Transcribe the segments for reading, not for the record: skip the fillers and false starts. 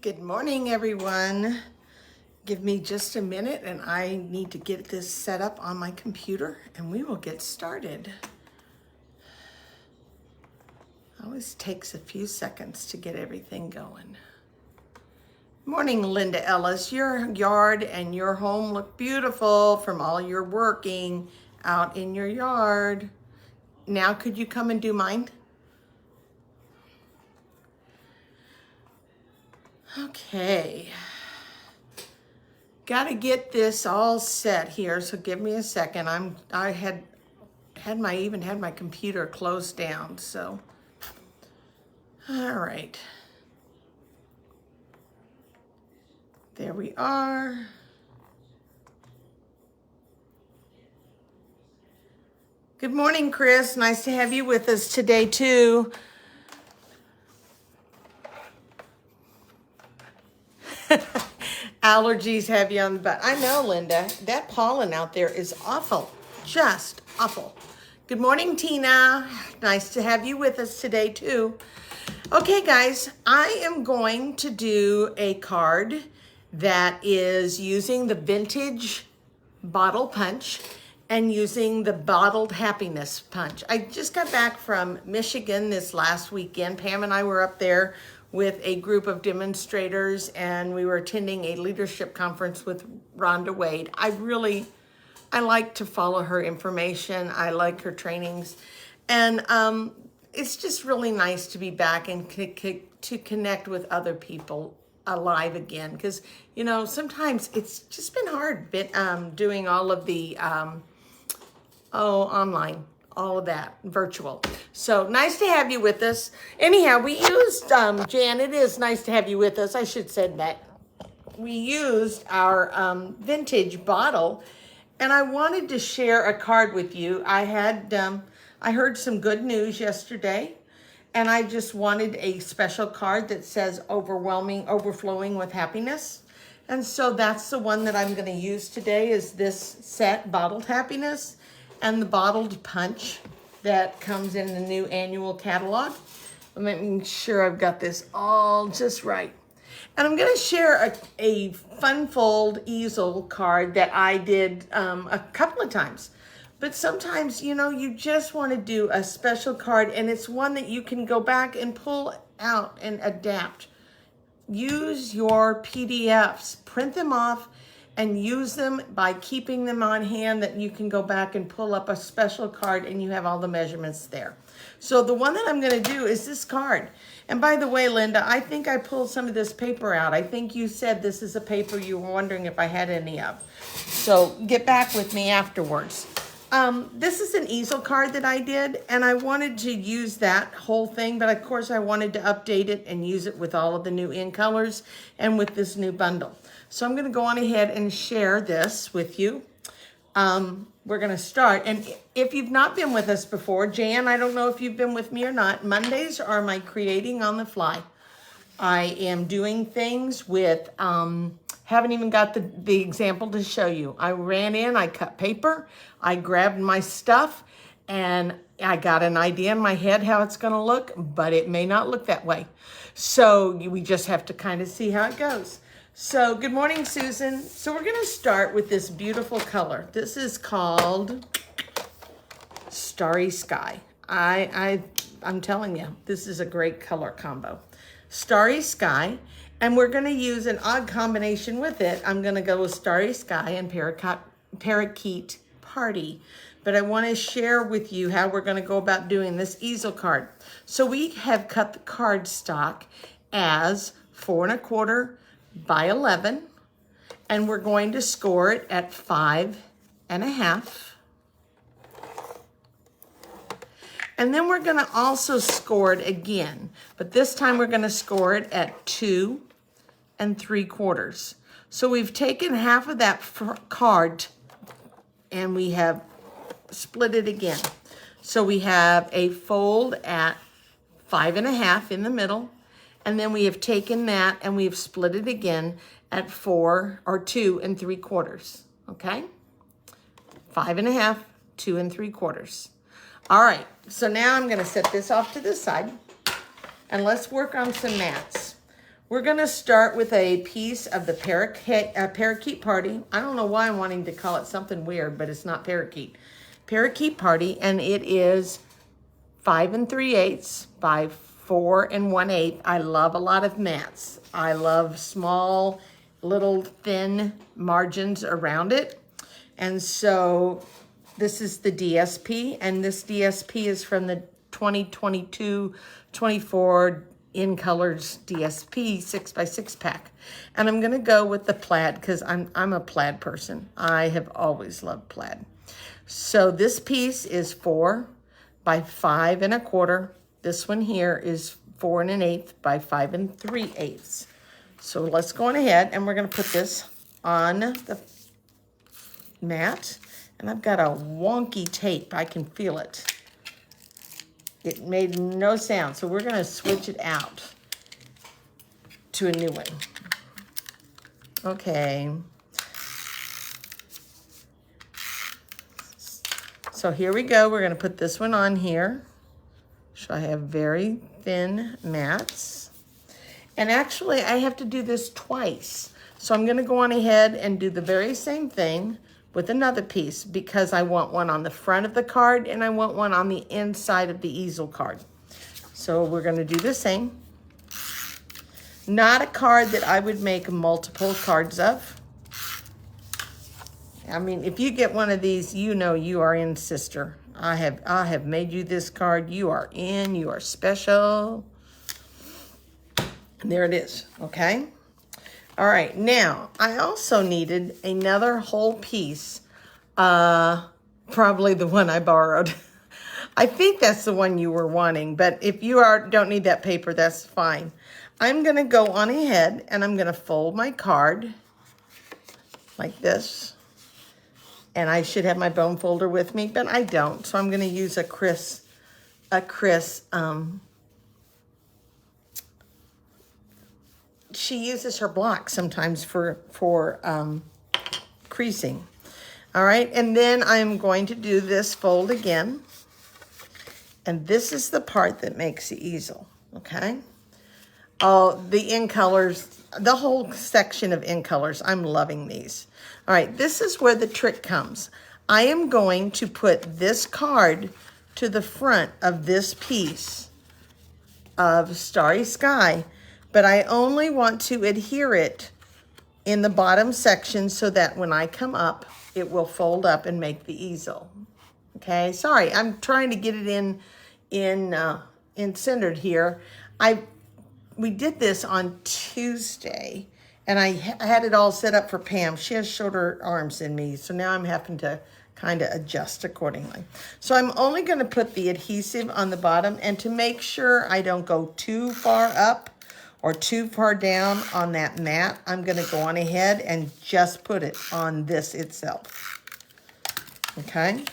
Good morning, everyone. Give me just a minute and I need to get this set up on my computer and we will get started. Always takes a few seconds to get everything going. Morning, Linda Ellis. Your yard and your home look beautiful from all your working out in your yard. Now could you come and do mine? Okay. Got to get this all set here, so give me a second. I had my computer closed down, so all right. There we are. Good morning, Chris. Nice to have you with us today too. Allergies have you on the butt. I know, Linda. That pollen out there is awful. Just awful. Good morning, Tina. Nice to have you with us today, too. Okay, guys, I am going to do a card that is using the vintage bottle punch and using the bottled happiness punch. I just got back from Michigan this last weekend. Pam and I were up there with a group of demonstrators and we were attending a leadership conference with Rhonda Wade. I like to follow her information. I like her trainings. And it's just really nice to be back and to connect with other people alive again. Because, you know, sometimes it's just been hard doing all of the online, all of that, virtual. So nice to have you with us. Anyhow, we used, Jan, it is nice to have you with us. I should say that. We used our vintage bottle, and I wanted to share a card with you. I heard some good news yesterday, and I just wanted a special card that says overflowing with happiness. And so that's the one that I'm going to use today is this set, Bottled Happiness, and the bottled punch that comes in the new annual catalog. I'm making sure I've got this all just right. And I'm going to share a fun fold easel card that I did a couple of times. But sometimes, you know, you just want to do a special card, and it's one that you can go back and pull out and adapt. Use your PDFs, print them off, and use them by keeping them on hand that you can go back and pull up a special card and you have all the measurements there. So the one that I'm going to do is this card. And by the way, Linda, I think I pulled some of this paper out. I think you said this is a paper you were wondering if I had any of. So get back with me afterwards. This is an easel card that I did, and I wanted to use that whole thing, but of course I wanted to update it and use it with all of the new in colors and with this new bundle. So I'm going to go on ahead and share this with you. We're going to start. And if you've not been with us before, Jan, I don't know if you've been with me or not. Mondays are my creating on the fly. I am doing things with, haven't even got the example to show you. I ran in, I cut paper, I grabbed my stuff, and I got an idea in my head how it's going to look, but it may not look that way. So we just have to kind of see how it goes. So good morning, Susan. So we're going to start with this beautiful color. This is called Starry Sky. I'm telling you, this is a great color combo. Starry Sky, and we're going to use an odd combination with it. I'm going to go with Starry Sky and Parakeet Party. But I want to share with you how we're going to go about doing this easel card. So we have cut the cardstock as 4 1/4 by 11, and we're going to score it at 5 1/2. And then we're going to also score it again, but this time we're going to score it at 2 3/4. So we've taken half of that card and we have split it again. So we have a fold at 5 1/2 in the middle, and then we have taken that and we've split it again at 2 3/4. Okay? 5 1/2, 2 3/4. All right, so now I'm going to set this off to the side, and let's work on some mats. We're going to start with a piece of the Parakeet Party. I don't know why I'm wanting to call it something weird, but it's not Parakeet. Parakeet Party, and it is 5 3/8 by 4 1/8. I love a lot of mats. I love small, little thin margins around it. And so this is the DSP, and this DSP is from the 2022-24 In Colors DSP 6x6 pack. And I'm gonna go with the plaid because I'm a plaid person. I have always loved plaid. So this piece is 4 by 5 1/4. This one here is 4 1/8 by 5 3/8. So let's go on ahead and we're gonna put this on the mat. And I've got a wonky tape, I can feel it. It made no sound, so we're gonna switch it out to a new one. Okay. So here we go, we're gonna put this one on here. So I have very thin mats. And actually I have to do this twice. So I'm gonna go on ahead and do the very same thing with another piece because I want one on the front of the card and I want one on the inside of the easel card. So we're gonna do the same. Not a card that I would make multiple cards of. I mean, if you get one of these, you know you are in, sister. I have made you this card. You are in, you are special. And there it is, okay? All right, now, I also needed another whole piece, probably the one I borrowed. I think that's the one you were wanting, but if you don't need that paper, that's fine. I'm gonna go on ahead and I'm gonna fold my card like this. And I should have my bone folder with me, but I don't. So I'm gonna use a Chris, she uses her block sometimes for creasing. All right, and then I'm going to do this fold again. And this is the part that makes the easel, okay? Oh, the In Colors, the whole section of In Colors, I'm loving these. All right, this is where the trick comes. I am going to put this card to the front of this piece of Starry Sky, but I only want to adhere it in the bottom section so that when I come up, it will fold up and make the easel. Okay, sorry, I'm trying to get it in centered here. We did this on Tuesday, and I had it all set up for Pam. She has shorter arms than me, so now I'm having to kind of adjust accordingly. So I'm only going to put the adhesive on the bottom, and to make sure I don't go too far up or too far down on that mat, I'm going to go on ahead and just put it on this itself. Okay?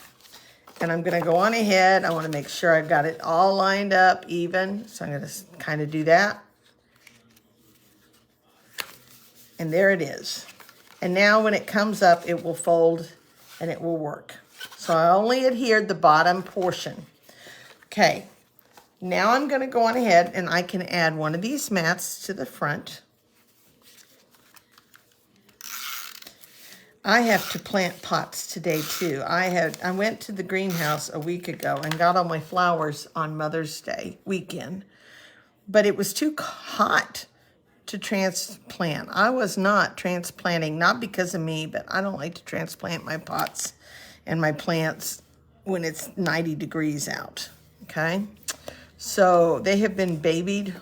And I'm going to go on ahead. I want to make sure I've got it all lined up even. So I'm going to kind of do that. And there it is. And now when it comes up, it will fold and it will work. So I only adhered the bottom portion. Okay. Now I'm going to go on ahead and I can add one of these mats to the front. I have to plant pots today too. I went to the greenhouse a week ago and got all my flowers on Mother's Day weekend, but it was too hot to transplant. I was not transplanting, not because of me, but I don't like to transplant my pots and my plants when it's 90 degrees out, okay? So they have been babied,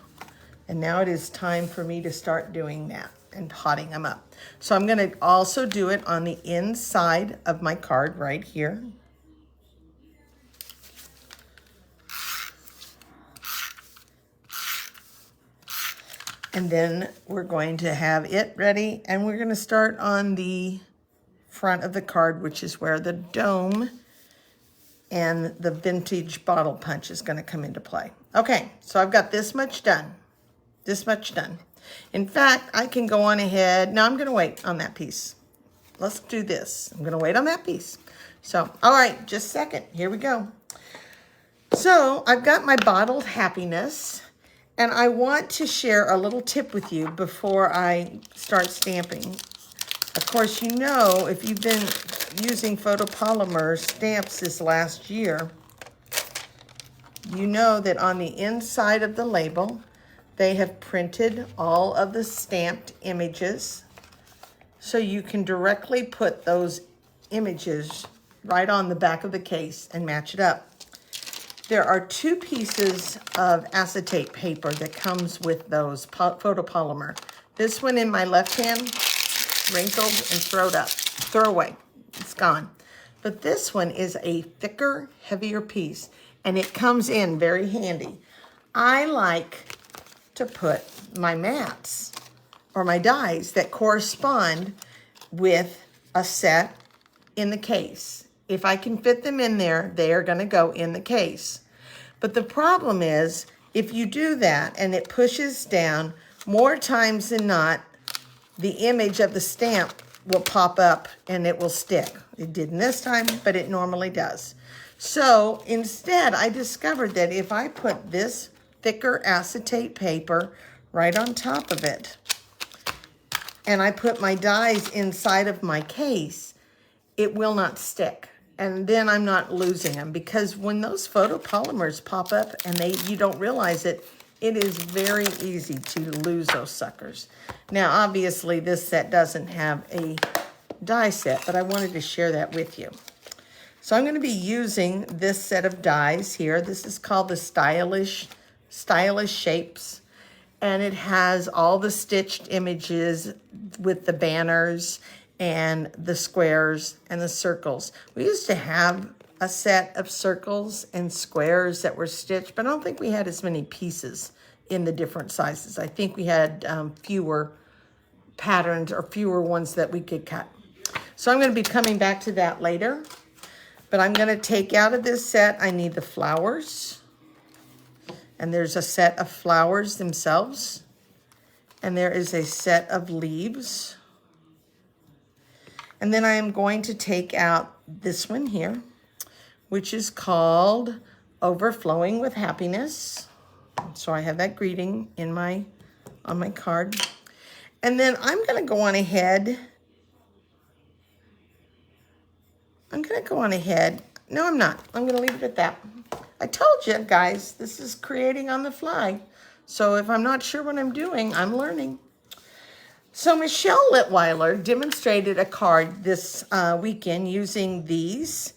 and now it is time for me to start doing that and potting them up. So I'm gonna also do it on the inside of my card right here. And then we're going to have it ready, and we're gonna start on the front of the card, which is where the dome and the vintage bottle punch is gonna come into play. Okay, so I've got this much done, this much done. In fact, I can go on ahead. Now I'm gonna wait on that piece. Let's do this. I'm gonna wait on that piece. So, all right, just a second, here we go. So I've got my bottled happiness, And I want to share a little tip with you before I start stamping. Of course, you know, if you've been using photopolymer stamps this last year, you know that on the inside of the label, they have printed all of the stamped images, so you can directly put those images right on the back of the case and match it up. There are 2 pieces of acetate paper that comes with those photopolymer. This one in my left hand, wrinkled and throw away. It's gone. But this one is a thicker, heavier piece, and it comes in very handy. I like to put my mats or my dies that correspond with a set in the case. If I can fit them in there, they are going to go in the case. But the problem is, if you do that and it pushes down, more times than not, the image of the stamp will pop up and it will stick. It didn't this time, but it normally does. So instead, I discovered that if I put this thicker acetate paper right on top of it, and I put my dies inside of my case, it will not stick. And then I'm not losing them, because when those photopolymers pop up and you don't realize it, it is very easy to lose those suckers. Now, obviously, this set doesn't have a die set, but I wanted to share that with you. So I'm going to be using this set of dies here. This is called the Stylish Shapes, and it has all the stitched images with the banners and the squares and the circles. We used to have a set of circles and squares that were stitched, but I don't think we had as many pieces in the different sizes. I think we had fewer patterns or fewer ones that we could cut. So I'm going to be coming back to that later, but I'm going to take out of this set, I need the flowers, and there's a set of flowers themselves, and there is a set of leaves. And then I am going to take out this one here, which is called Overflowing with Happiness. So I have that greeting on my card. And then I'm going to go on ahead. No, I'm not. I'm going to leave it at that. I told you, guys, this is creating on the fly. So if I'm not sure what I'm doing, I'm learning. So Michelle Litweiler demonstrated a card this weekend using these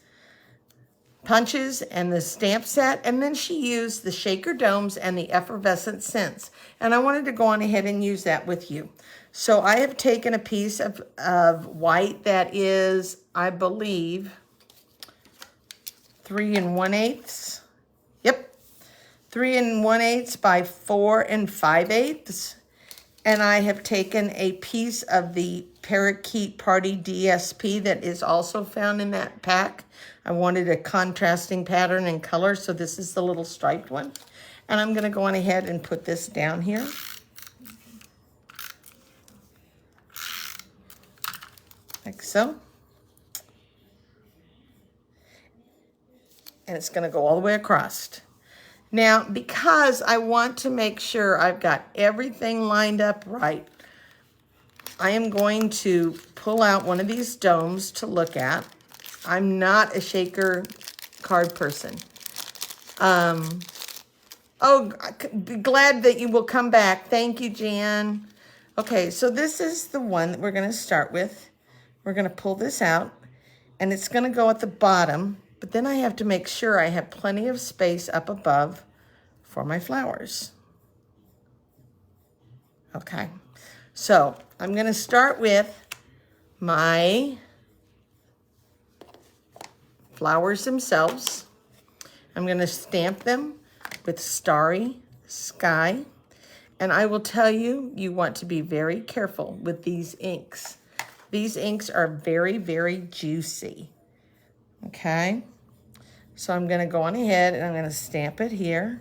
punches and the stamp set, and then she used the shaker domes and the effervescent scents. And I wanted to go on ahead and use that with you. So I have taken a piece of white that is, I believe, 3 1/8. Yep, 3 1/8 by 4 5/8. And I have taken a piece of the Parakeet Party DSP that is also found in that pack. I wanted a contrasting pattern and color, so this is the little striped one. And I'm going to go on ahead and put this down here. Like so. And it's going to go all the way across. Now, because I want to make sure I've got everything lined up right, I am going to pull out one of these domes to look at. I'm not a shaker card person. Glad that you will come back. Thank you, Jan. Okay, so this is the one that we're going to start with. We're going to pull this out, and it's going to go at the bottom. But then I have to make sure I have plenty of space up above for my flowers. Okay, so I'm going to start with my flowers themselves. I'm going to stamp them with Starry Sky. And I will tell you, you want to be very careful with these inks. These inks are very, very juicy. Okay. So I'm going to go on ahead and I'm going to stamp it here.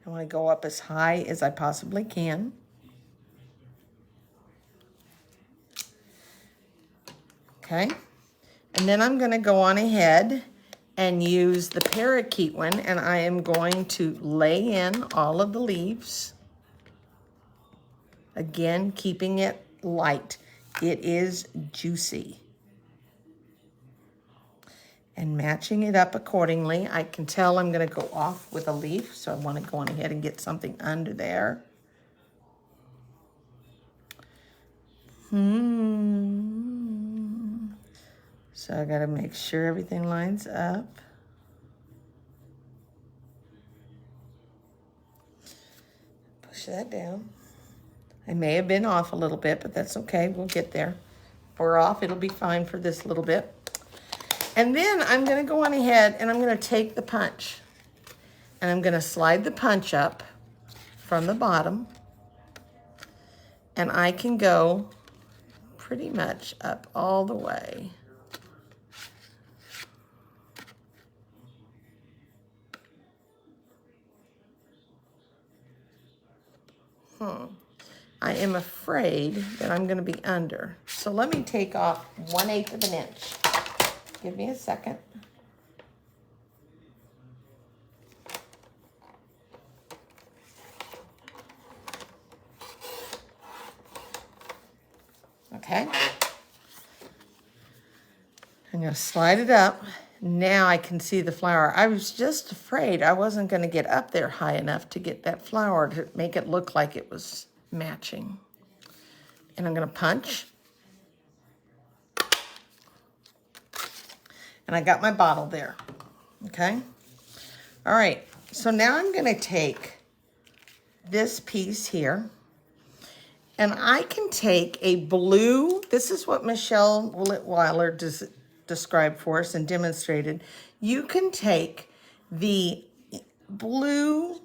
I want to go up as high as I possibly can. Okay. And then I'm going to go on ahead and use the parakeet one, and I am going to lay in all of the leaves. Again, keeping it light. It is juicy. And matching it up accordingly. I can tell I'm going to go off with a leaf, so I want to go on ahead and get something under there. So I got to make sure everything lines up. Push that down. I may have been off a little bit, but that's okay. We'll get there. If we're off, it'll be fine for this little bit. And then I'm going to go on ahead and I'm going to take the punch. And I'm going to slide the punch up from the bottom. And I can go pretty much up all the way. I am afraid that I'm going to be under. So let me take off 1/8 of an inch. Give me a second. Okay. I'm going to slide it up. Now I can see the flower. I was just afraid I wasn't going to get up there high enough to get that flower to make it look like it was matching. And I'm going to punch. And I got my bottle there. Okay. All right. So now I'm going to take this piece here. And I can take a blue. This is what Michelle Weiler described for us and demonstrated. You can take the blue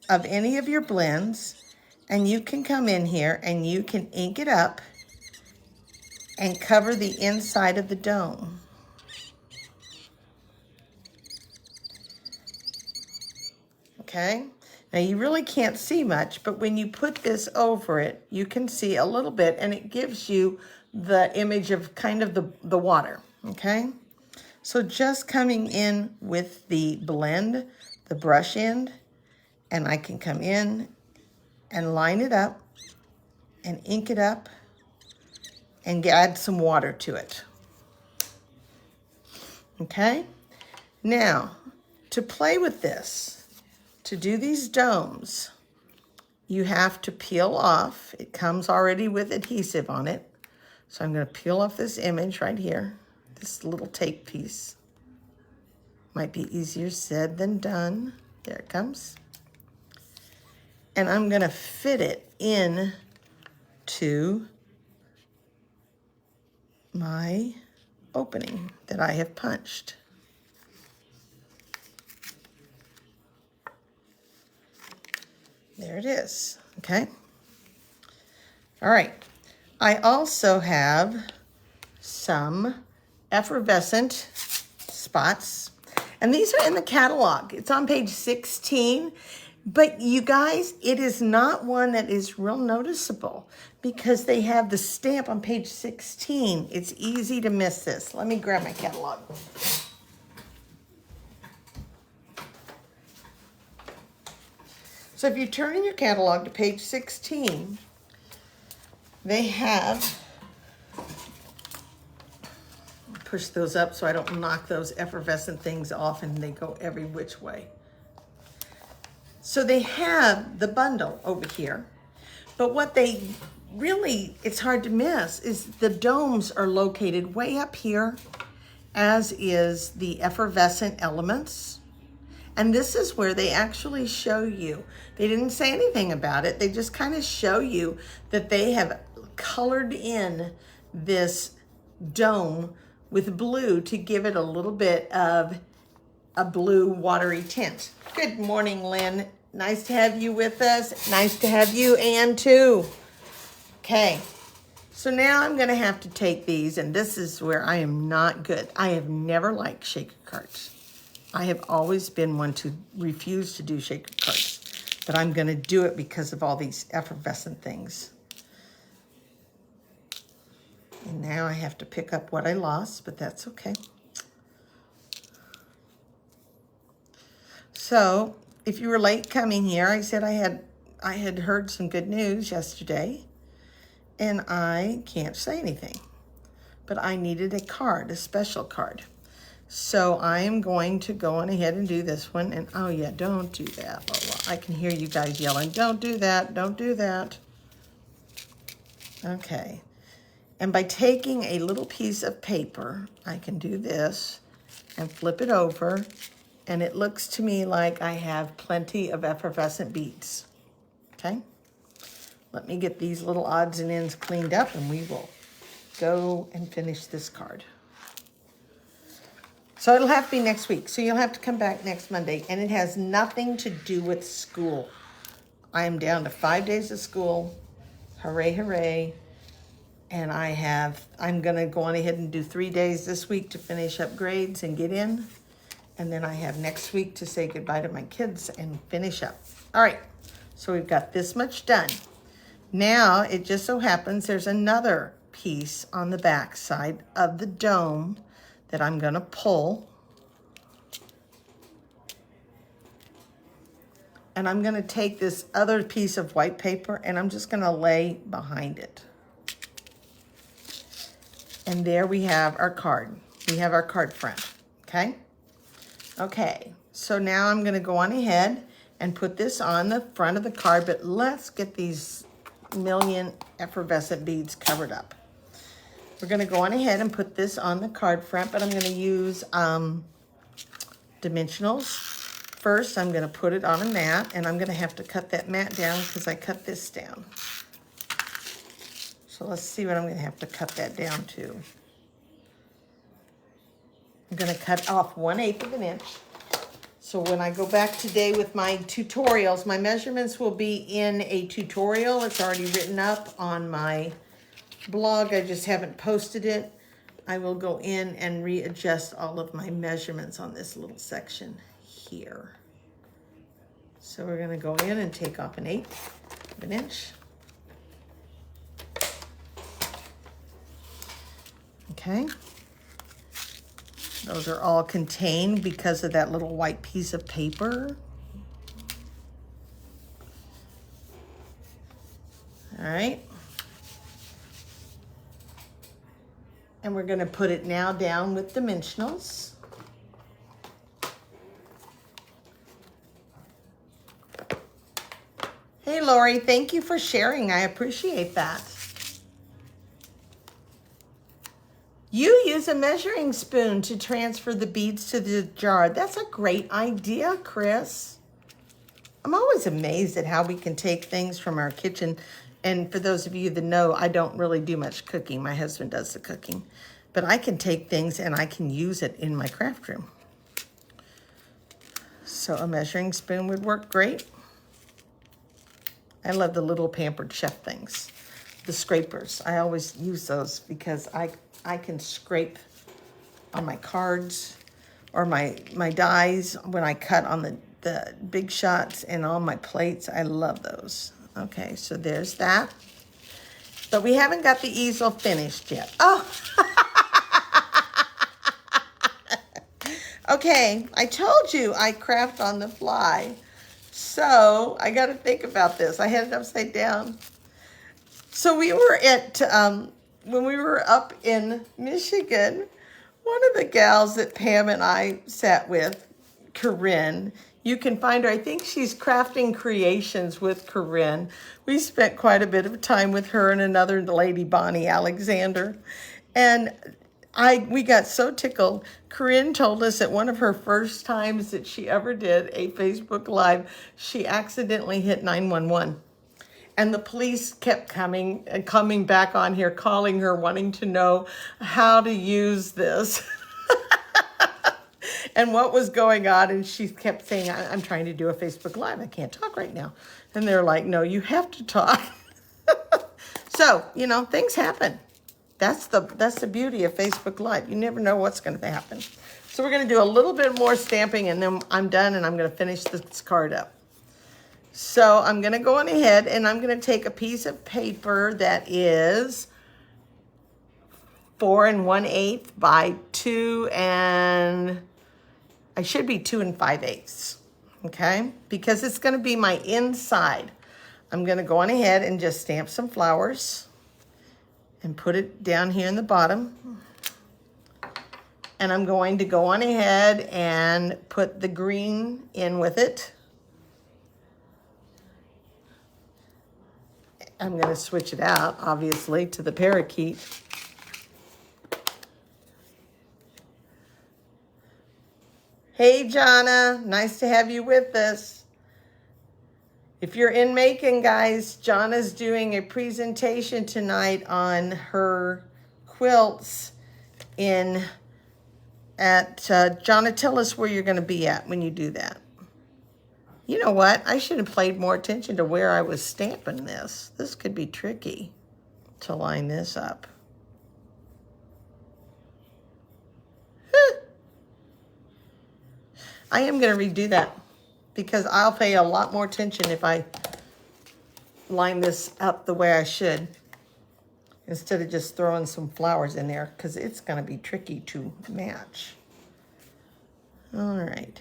of any of your blends and you can come in here and you can ink it up and cover the inside of the dome. Okay, now you really can't see much, but when you put this over it, you can see a little bit and it gives you the image of kind of the water, okay? So just coming in with the blend, the brush end, and I can come in and line it up and ink it up and add some water to it. Okay? Now, to play with this, to do these domes, you have to peel off. It comes already with adhesive on it. So I'm going to peel off this image right here, this little tape piece. Might be easier said than done. There it comes. And I'm going to fit it in to my opening that I have punched. There it is, okay? All right, I also have some effervescent spots, and these are in the catalog. It's on page 16, but you guys, it is not one that is real noticeable because they have the stamp on page 16. It's easy to miss this. Let me grab my catalog. So if you turn in your catalog to page 16, they have, push those up so I don't knock those effervescent things off and they go every which way. So they have the bundle over here, but what they really, it's hard to miss, is the domes are located way up here, as is the effervescent elements. And this is where they actually show you. They didn't say anything about it. They just kind of show you that they have colored in this dome with blue to give it a little bit of a blue watery tint. Good morning, Lynn. Nice to have you with us. Nice to have you, Ann, too. Okay, so now I'm gonna have to take these, and this is where I am not good. I have never liked shaker cards. I have always been one to refuse to do shaker cards, but I'm gonna do it because of all these effervescent things. And now I have to pick up what I lost, but that's okay. So if you were late coming here, I said I had heard some good news yesterday, and I can't say anything, but I needed a card, a special card. So I am going to go on ahead and do this one. And oh yeah, don't do that, Lola. I can hear you guys yelling, don't do that, don't do that. Okay. And by taking a little piece of paper, I can do this and flip it over. And it looks to me like I have plenty of effervescent beads. Okay. Let me get these little odds and ends cleaned up and we will go and finish this card. So it'll have to be next week. So you'll have to come back next Monday. And it has nothing to do with school. I am down to 5 days of school. Hooray, hooray. And I'm going to go on ahead and do 3 days this week to finish up grades and get in. And then I have next week to say goodbye to my kids and finish up. All right. So we've got this much done. Now it just so happens there's another piece on the back side of the dome that I'm going to pull. And I'm going to take this other piece of white paper and I'm just going to lay behind it. And there we have our card. We have our card front, okay? Okay, so now I'm going to go on ahead and put this on the front of the card, but let's get these million effervescent beads covered up. We're going to go on ahead and put this on the card front, but I'm going to use dimensionals. First, I'm going to put it on a mat, and I'm going to have to cut that mat down because I cut this down. So let's see what I'm going to have to cut that down to. I'm going to cut off 1/8 of an inch. So when I go back today with my tutorials, my measurements will be in a tutorial. It's already written up on my blog. I just haven't posted it. I will go in and readjust all of my measurements on this little section here. So we're going to go in and take off 1/8 of an inch. Okay. Those are all contained because of that little white piece of paper. All right. And we're going to put it now down with dimensionals. Hey, Lori, thank you for sharing. I appreciate that. You use a measuring spoon to transfer the beads to the jar. That's a great idea, Chris. I'm always amazed at how we can take things from our kitchen. And for those of you that know, I don't really do much cooking. My husband does the cooking. But I can take things and I can use it in my craft room. So a measuring spoon would work great. I love the little Pampered Chef things. The scrapers. I always use those because I can scrape on my cards or my dies when I cut on the big shots and on my plates. I love those. Okay, so there's that. But we haven't got the easel finished yet. Oh! Okay, I told you I craft on the fly. So I got to think about this. I had it upside down. So we were at, when we were up in Michigan, one of the gals that Pam and I sat with, Corinne, you can find her. I think she's Crafting Creations with Corinne. We spent quite a bit of time with her and another lady, Bonnie Alexander. And we got so tickled. Corinne told us that one of her first times that she ever did a Facebook Live, she accidentally hit 911. And the police kept coming back on here, calling her, wanting to know how to use this and what was going on. And she kept saying, I'm trying to do a Facebook Live. I can't talk right now. And they're like, no, you have to talk. So, you know, things happen. That's the beauty of Facebook Live. You never know what's going to happen. So we're going to do a little bit more stamping, and then I'm done, and I'm going to finish this card up. So I'm going to go on ahead, and I'm going to take a piece of paper that is 4 1/8 by 2 and I should be 2 5/8. okay? Because it's gonna be my inside. I'm gonna go on ahead and just stamp some flowers and put it down here in the bottom. And I'm going to go on ahead and put the green in with it. I'm going to switch it out, obviously, to the parakeet. Hey, Jonna, nice to have you with us. If you're in Macon, guys, Jonna's doing a presentation tonight on her quilts Jonna, tell us where you're going to be at when you do that. You know what? I should have paid more attention to where I was stamping this. This could be tricky to line this up. I am going to redo that because I'll pay a lot more attention if I line this up the way I should instead of just throwing some flowers in there because it's going to be tricky to match. All right.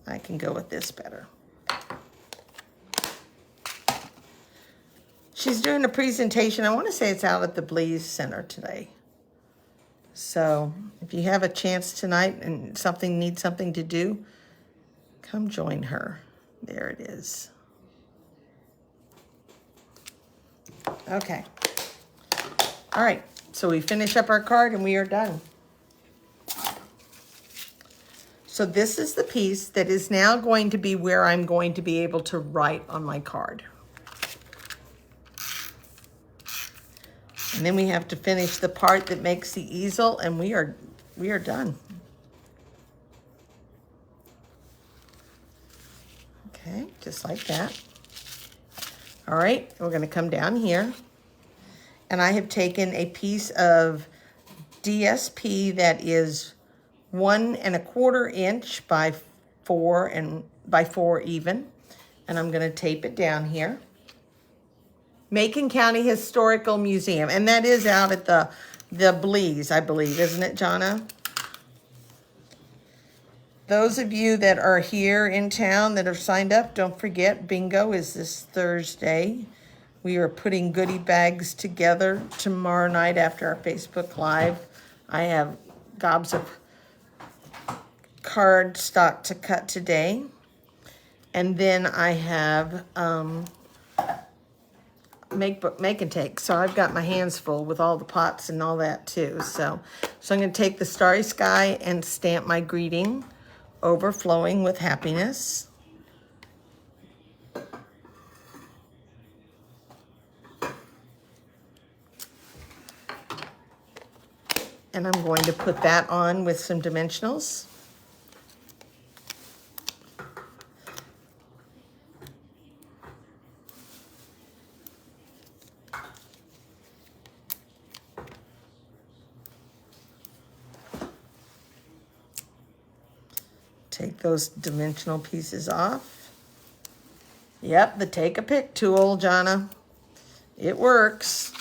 I can go with this better. She's doing a presentation. I want to say it's out at the Blees Center today. So if you have a chance tonight and needs something to do, come join her. There it is. Okay. All right. So we finish up our card and we are done. So this is the piece that is now going to be where I'm going to be able to write on my card. And then we have to finish the part that makes the easel, and we are done. Okay, just like that. All right, we're going to come down here. And I have taken a piece of DSP that is 1 1/4 inch by 4 even. And I'm going to tape it down here. Macon County Historical Museum. And that is out at the Blees, I believe. Isn't it, Jonna? Those of you that are here in town that have signed up, don't forget, bingo is this Thursday. We are putting goodie bags together tomorrow night after our Facebook Live. I have gobs of card stock to cut today. And then I have make and take. So I've got my hands full with all the pots and all that too. So I'm going to take the Starry Sky and stamp my greeting, overflowing with happiness. And I'm going to put that on with some dimensionals. Take those dimensional pieces off. Yep, the take a pick tool, Jonna. It works.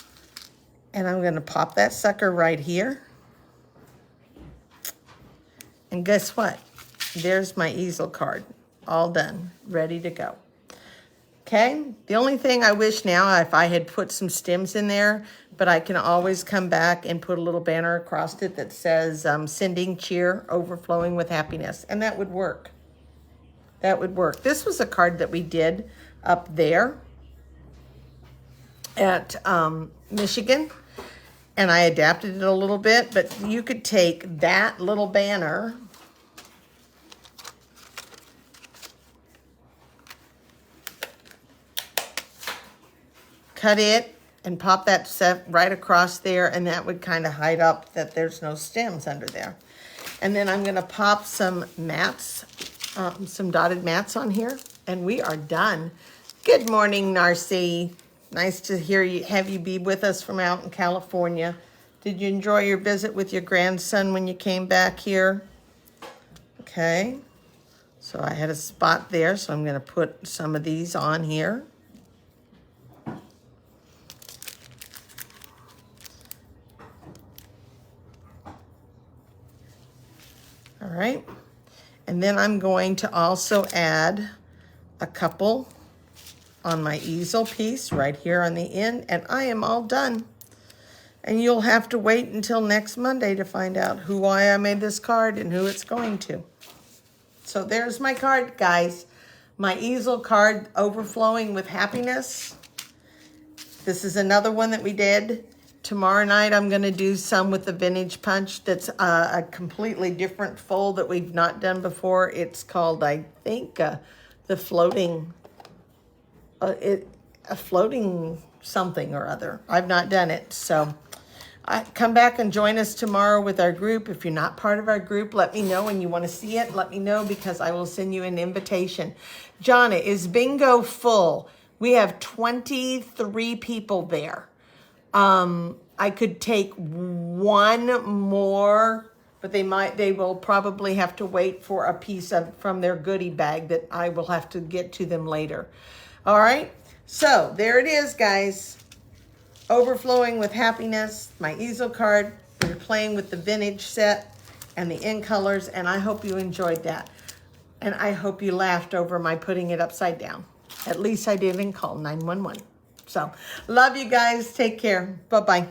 And I'm going to pop that sucker right here. And guess what? There's my easel card. All done. Ready to go. Okay? The only thing I wish now, if I had put some stems in there, but I can always come back and put a little banner across it that says, sending cheer, overflowing with happiness. And that would work. That would work. This was a card that we did up there at Michigan. And I adapted it a little bit, but you could take that little banner cut it and pop that set right across there, and that would kind of hide up that there's no stems under there. And then I'm going to pop some mats, some dotted mats on here, and we are done. Good morning, Narcy. Nice to have you be with us from out in California. Did you enjoy your visit with your grandson when you came back here? Okay. So I had a spot there, so I'm going to put some of these on here. All right. And then I'm going to also add a couple on my easel piece right here on the end, and I am all done. And you'll have to wait until next Monday to find out why I made this card and who it's going to. So there's my card, guys. My easel card, Overflowing with Happiness. This is another one that we did. Tomorrow night, I'm going to do some with the Vintage Punch. That's a completely different fold that we've not done before. It's called, I think, the floating, a floating something or other. I've not done it. So come back and join us tomorrow with our group. If you're not part of our group, let me know, and you want to see it, let me know, because I will send you an invitation. Jonna, is bingo full? We have 23 people there. I could take one more, but they will probably have to wait for a piece from their goodie bag that I will have to get to them later. All right, so there it is, guys. Overflowing with Happiness, my easel card. We're playing with the vintage set and the in colors, and I hope you enjoyed that. And I hope you laughed over my putting it upside down. At least I didn't call 911. So, love you guys. Take care. Bye-bye.